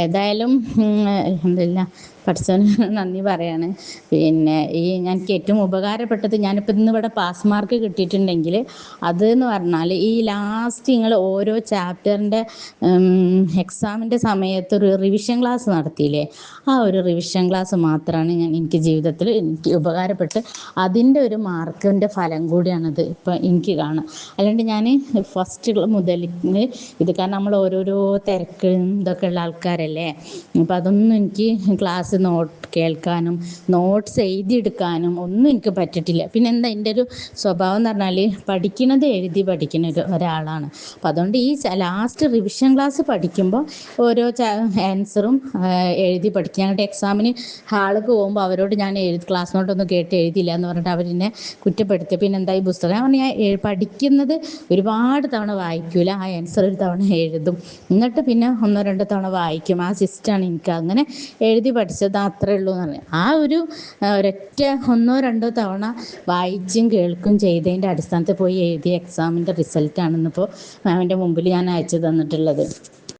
ഏതായാലും അൽഹംദുലില്ലാ പടച്ചോന് നന്ദി പറയാണ്. പിന്നെ എനിക്ക് ഏറ്റവും ഉപകാരപ്പെട്ടത് ഞാനിപ്പോൾ ഇന്നിവിടെ പാസ് മാർക്ക് കിട്ടിയിട്ടുണ്ടെങ്കിൽ അതെന്ന് പറഞ്ഞാൽ ഈ ലാസ്റ്റ് നിങ്ങൾ ഓരോ ചാപ്റ്ററിൻ്റെ എക്സാമിൻ്റെ സമയത്ത് ഒരു റിവിഷൻ ക്ലാസ് നടത്തിയില്ലേ, ആ ഒരു റിവിഷൻ ക്ലാസ് മാത്രമാണ് എനിക്ക് ജീവിതത്തിൽ എനിക്ക് ഉപകാരപ്പെട്ട് അതിൻ്റെ ഒരു മാർക്കിൻ്റെ ഫലം കൂടിയാണത് ഇപ്പം എനിക്ക് കാണാം. അല്ലാണ്ട് ഞാൻ ഫസ്റ്റ് മുതൽ ഇത് കാരണം നമ്മൾ ഓരോരോ തിരക്ക് ഇതൊക്കെ ഉള്ള ആൾക്കാരല്ലേ, അപ്പം അതൊന്നും എനിക്ക് ക്ലാസ് കേൾക്കാനും നോട്ട്സ് എഴുതിയെടുക്കാനും ഒന്നും എനിക്ക് പറ്റിയിട്ടില്ല. പിന്നെ എന്താ എൻ്റെ ഒരു സ്വഭാവം എന്ന് പറഞ്ഞാൽ പഠിക്കുന്നത് എഴുതി പഠിക്കുന്ന ഒരാളാണ്. അപ്പം അതുകൊണ്ട് ഈ ലാസ്റ്റ് റിവിഷൻ ക്ലാസ് പഠിക്കുമ്പോൾ ഓരോ ആൻസറും എഴുതി പഠിക്കുക. ഞങ്ങളുടെ എക്സാമിന് ഹാളിലേക്ക് പോകുമ്പോൾ അവരോട് ഞാൻ ക്ലാസ് നോട്ടൊന്നും കേട്ട് എഴുതിയില്ല എന്ന് പറഞ്ഞിട്ട് അവരെന്നെ കുറ്റപ്പെടുത്തി. പിന്നെ എന്താ ഈ പുസ്തകം ഞാൻ പറഞ്ഞു, ഞാൻ പഠിക്കുന്നത് ഒരുപാട് തവണ വായിക്കില്ല, ആ ആൻസർ ഒരു തവണ എഴുതും, എന്നിട്ട് പിന്നെ ഒന്നോ രണ്ടോ തവണ വായിക്കും. ആ സിസ്റ്റമാണ് എനിക്ക് അങ്ങനെ എഴുതി പഠിച്ചത്, അത്രേ ഉള്ളൂ എന്ന് പറഞ്ഞു. ആ ഒരു ഒരൊറ്റ ഒന്നോ രണ്ടോ തവണ വായിച്ചും കേൾക്കും ചെയ്തതിൻ്റെ അടിസ്ഥാനത്തിൽ പോയി എഴുതിയ എക്സാമിൻ്റെ റിസൾട്ടാണ് ഇന്നിപ്പോൾ മാമിൻ്റെ മുമ്പിൽ ഞാൻ അയച്ചു തന്നിട്ടുള്ളത്.